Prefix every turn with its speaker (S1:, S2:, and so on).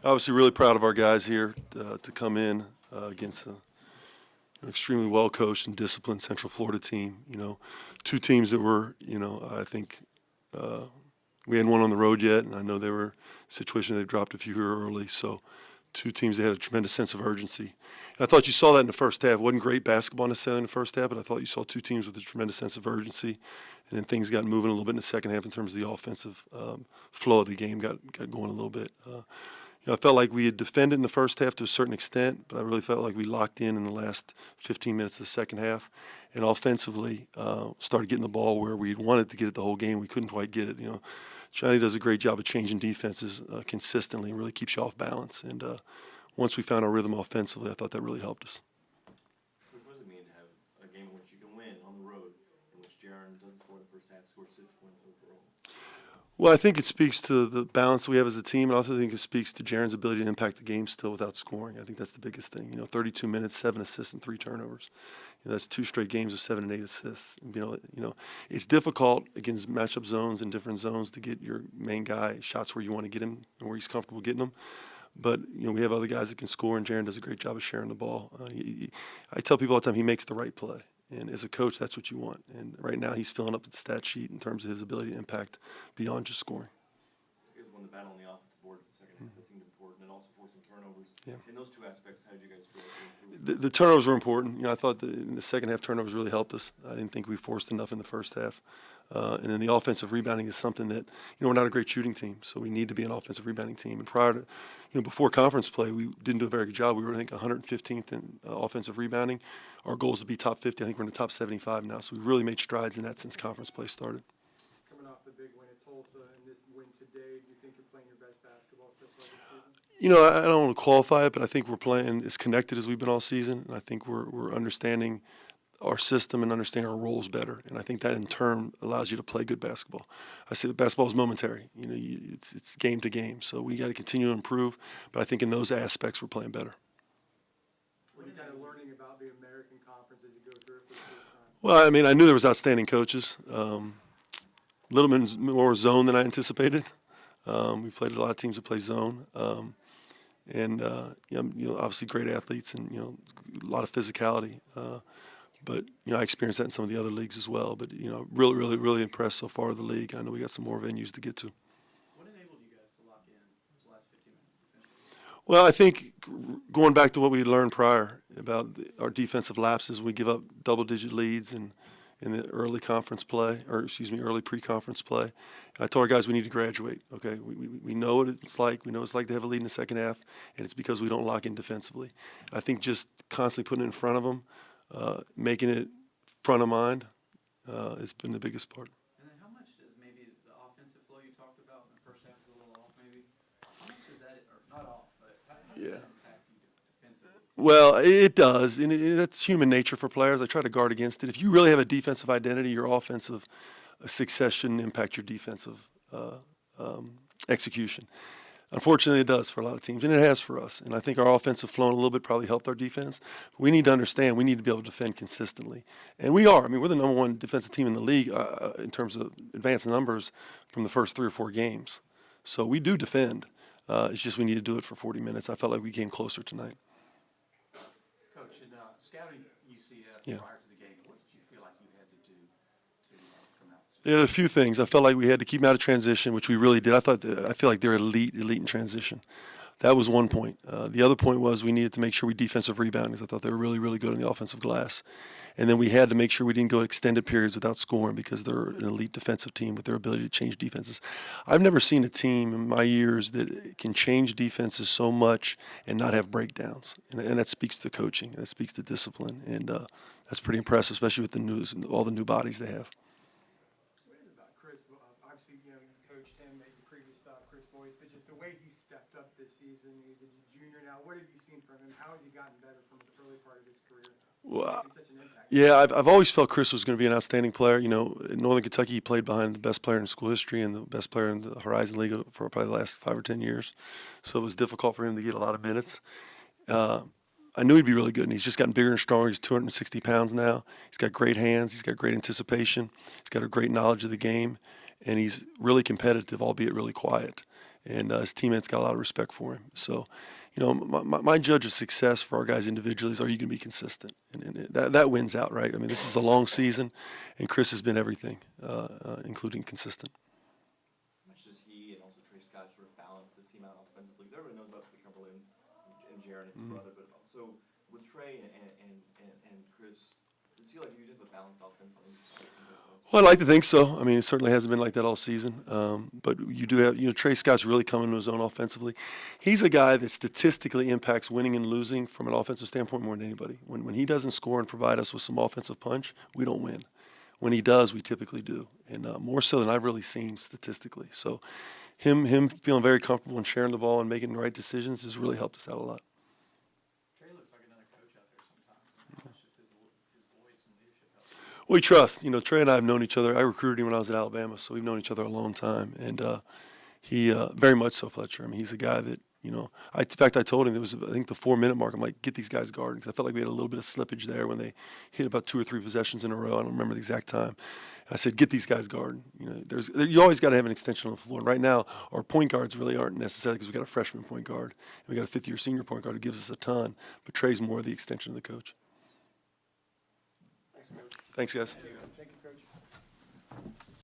S1: Obviously, really proud of our guys here to come in against an extremely well-coached and disciplined Central Florida team. Two teams that were, I think we hadn't won on the road yet, and I know they were in a situation they dropped a few here early. So two teams that had a tremendous sense of urgency. And I thought you saw that in the first half. It wasn't great basketball necessarily in the first half, but I thought you saw two teams with a tremendous sense of urgency. And then things got moving a little bit in the second half in terms of the offensive flow of the game got going a little bit. I felt like we had defended in the first half to a certain extent, but I really felt like we locked in the last 15 minutes of the second half, and offensively started getting the ball where we wanted to get it the whole game. We couldn't quite get it. Johnny does a great job of changing defenses consistently and really keeps you off balance. And once we found our rhythm offensively, I thought that really helped us.
S2: What does it mean to have a game in which you can win on the road, in which Jaron doesn't score in the first half, scores 6 points overall?
S1: Well, I think it speaks to the balance we have as a team, and I also think it speaks to Jaron's ability to impact the game still without scoring. I think that's the biggest thing. 32 minutes, 7 assists, and 3 turnovers. That's 2 straight games of 7 and 8 assists. It's difficult against matchup zones and different zones to get your main guy shots where you want to get him and where he's comfortable getting them. But we have other guys that can score, and Jaron does a great job of sharing the ball. I tell people all the time he makes the right play. And as a coach, that's what you want. And right now he's filling up the stat sheet in terms of his ability to impact beyond just scoring.
S2: You guys won the battle on the offensive boards in the second half. That seemed important. And also forced some turnovers.
S1: Yeah.
S2: In those 2 aspects, how did you guys feel?
S1: The turnovers were important. I thought in the second half turnovers really helped us. I didn't think we forced enough in the first half. And then the offensive rebounding is something that, we're not a great shooting team, so we need to be an offensive rebounding team. And prior to, before conference play, we didn't do a very good job. We were, I think, 115th in offensive rebounding. Our goal is to be top 50. I think we're in the top 75 now, so we've really made strides in that since conference play started.
S3: Coming off the big win at Tulsa and this win today, do you think you're playing your best basketball so far this season?
S1: I don't want to qualify it, but I think we're playing as connected as we've been all season. And I think we're understanding our system and understanding our roles better. And I think that in turn allows you to play good basketball. I say basketball is momentary. It's game to game. So we got to continue to improve. But I think in those aspects we're playing better.
S3: What are you kind of learning about the American Conference as you go through it for the first time?
S1: Well, I knew there was outstanding coaches. A little bit more zone than I anticipated. We played a lot of teams that play zone. Obviously great athletes and, a lot of physicality. But, I experienced that in some of the other leagues as well. But, really, really, really impressed so far with the league. I know we got some more venues to get to.
S4: What enabled you guys to lock in those last 15 minutes defensively?
S1: Well, I think going back to what we learned prior about our defensive lapses, we give up double-digit leads in the early conference play, early pre-conference play. And I told our guys we need to graduate, okay? We know what it's like. We know what it's like to have a lead in the second half, and it's because we don't lock in defensively. I think just constantly putting it in front of them, making it front of mind has been the biggest part.
S4: And then how much does maybe the offensive flow you talked about in the first half is a little off maybe? How much is that, or not off, but how does that impact you defensively?
S1: Well, it does, and that's human nature for players. I try to guard against it. If you really have a defensive identity, your offensive success shouldn't impact your defensive execution. Unfortunately, it does for a lot of teams, and it has for us. And I think our offensive flow a little bit probably helped our defense. But we need to understand we need to be able to defend consistently. And we are. We're the number 1 defensive team in the league in terms of advanced numbers from the first 3 or 4 games. So we do defend. It's just we need to do it for 40 minutes. I felt like we came closer tonight.
S5: Coach, in scouting UCF prior to the game, what did you feel like you had to do to come out?
S1: There are a few things. I felt like we had to keep them out of transition, which we really did. I feel like they're elite in transition. That was one point. The other point was we needed to make sure we defensive rebound because I thought they were really, really good on the offensive glass. And then we had to make sure we didn't go extended periods without scoring because they're an elite defensive team with their ability to change defenses. I've never seen a team in my years that can change defenses so much and not have breakdowns. And that speaks to coaching. That speaks to discipline. And that's pretty impressive, especially with all the new bodies they have.
S3: What is it about Chris? Obviously, you coached him at your previous stop, Chris Boyd, but just the way he stepped up this season. He's a junior now. What have you seen from him? How has he gotten better from the early part of his career?
S1: Well, yeah, I've always felt Chris was going to be an outstanding player. In Northern Kentucky, he played behind the best player in school history and the best player in the Horizon League for probably the last 5 or 10 years. So it was difficult for him to get a lot of minutes. I knew he'd be really good, and he's just gotten bigger and stronger. He's 260 pounds now. He's got great hands. He's got great anticipation. He's got a great knowledge of the game, and he's really competitive, albeit really quiet. and his teammates got a lot of respect for him. So, you know, my judge of success for our guys individually is, are you going to be consistent? And that wins out, right? I mean, this is a long season, and Chris has been everything, including consistent.
S2: How much does he and also Trey Scott sort of balance this team out offensively? Because everybody knows about the Cumberlands and Jaron and his brother, but so with Trey and Chris, does it feel like you have a balanced offense on each side?
S1: Well, I'd like to think so. I mean, it certainly hasn't been like that all season. But you do have, you know, Trey Scott's really coming to his own offensively. He's a guy that statistically impacts winning and losing from an offensive standpoint more than anybody. When he doesn't score and provide us with some offensive punch, we don't win. When he does, we typically do, and more so than I've really seen statistically. So him feeling very comfortable and sharing the ball and making the right decisions has really helped us out a lot.
S4: Trey looks like another coach out there sometimes. It's just his voice and leadership helps.
S1: We trust. You know, Trey and I have known each other. I recruited him when I was at Alabama, so we've known each other a long time. And he very much so, Fletcher. I mean, he's a guy that, you know, in fact, I told him there was, I think, the 4-minute mark. I'm like, get these guys guarded, because I felt like we had a little bit of slippage there when they hit about 2 or 3 possessions in a row. I don't remember the exact time. And I said, get these guys guarded. You know, you always got to have an extension on the floor. And right now, our point guards really aren't necessary, because we got a freshman point guard and we got a fifth-year senior point guard who gives us a ton. But Trey's more the extension of the coach.
S5: Thanks, Coach.
S1: Thanks, guys.